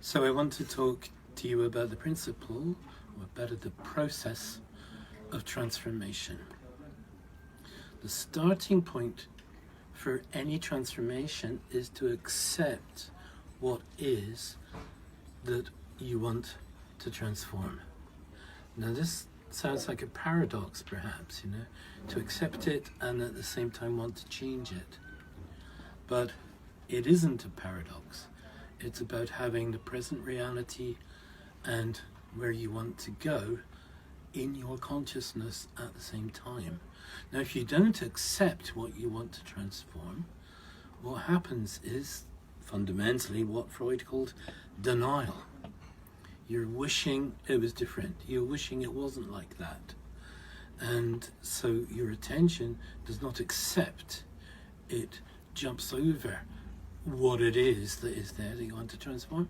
So I want to talk to you about the principle, or better the process of transformation. The starting point for any transformation is to accept what is that you want to transform. Now this sounds like a paradox perhaps, to accept it and at the same time want to change it. But it isn't a paradox. It's about having the present reality and where you want to go in your consciousness at the same time. Now, if you don't accept what you want to transform, what happens is fundamentally what Freud called denial. You're wishing it was different. You're wishing it wasn't like that. And so your attention does not accept. It jumps over what it is that is there that you want to transform,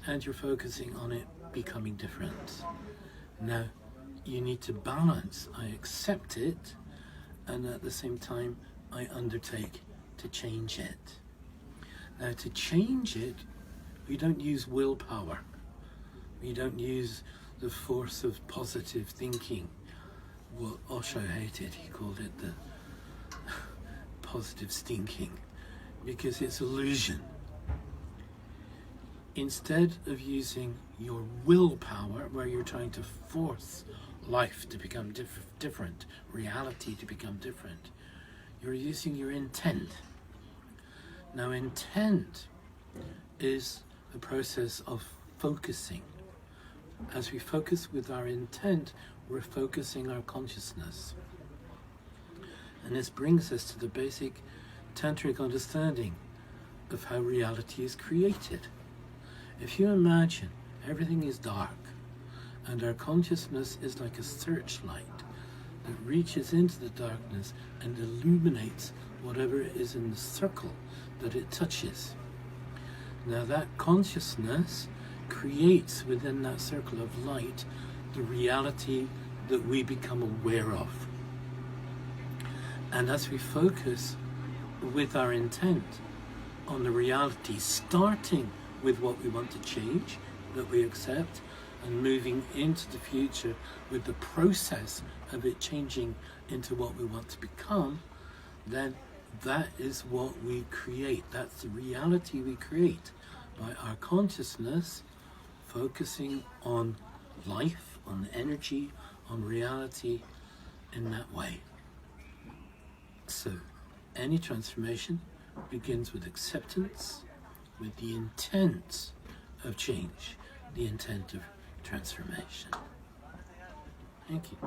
and you're focusing on it becoming different. Now, you need to balance. I accept it, and at the same time, I undertake to change it. Now, to change it, we don't use willpower. We don't use the force of positive thinking. What Osho hated, he called it the positive stinking, because it's illusion. Instead of using your willpower, where you're trying to force life to become different, reality to become different, you're using your intent. Now, intent is a process of focusing. As we focus with our intent, we're focusing our consciousness. And this brings us to the basic tantric understanding of how reality is created. If you imagine everything is dark and our consciousness is like a searchlight that reaches into the darkness and illuminates whatever is in the circle that it touches. Now that consciousness creates within that circle of light the reality that we become aware of. And as we focus with our intent on the reality, starting with what we want to change, that we accept, and moving into the future with the process of it changing into what we want to become, then that is what we create. That's the reality we create by our consciousness focusing on life, on energy, on reality in that way. So, any transformation begins with acceptance, with the intent of change, the intent of transformation. Thank you.